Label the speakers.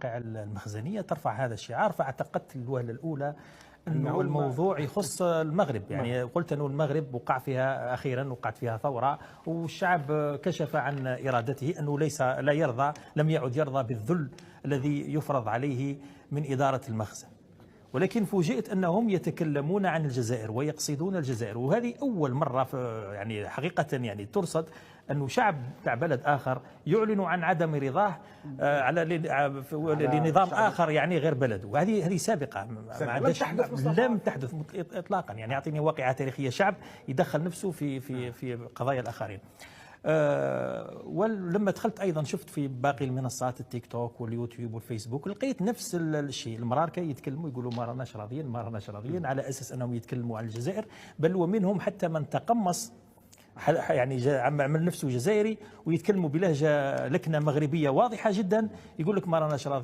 Speaker 1: المواقع المخزنية ترفع هذا الشعار، فاعتقدت الوهلة الأولى أنه الموضوع يخص المغرب. يعني قلت أنه المغرب وقع فيها أخيرا، وقعت فيها ثورة، والشعب كشف عن إرادته أنه لا يرضى، لم يعد يرضى بالذل الذي يفرض عليه من إدارة المخزن. ولكن فوجئت أنهم يتكلمون عن الجزائر ويقصدون الجزائر، وهذه أول مرة يعني حقيقة يعني ترصد أنه شعب تاع بلد آخر يعلن عن عدم رضاه على لنظام آخر يعني غير بلده. وهذه سابقة لم تحدث إطلاقا. يعني أعطيني واقعة تاريخية شعب يدخل نفسه في قضايا الآخرين. ولما دخلت ايضا شفت في باقي المنصات التيك توك واليوتيوب والفيسبوك، لقيت نفس الشيء. المراركه يتكلموا يقولوا ما راناش راضيين، ما راناش راضيين، على اساس انهم يتكلموا عن الجزائر. بل ومنهم حتى من تقمص، يعني عمل نفسه جزائري ويتكلموا بلهجه لكنه مغربيه واضحه جدا، يقول لك ما راناش راضيين.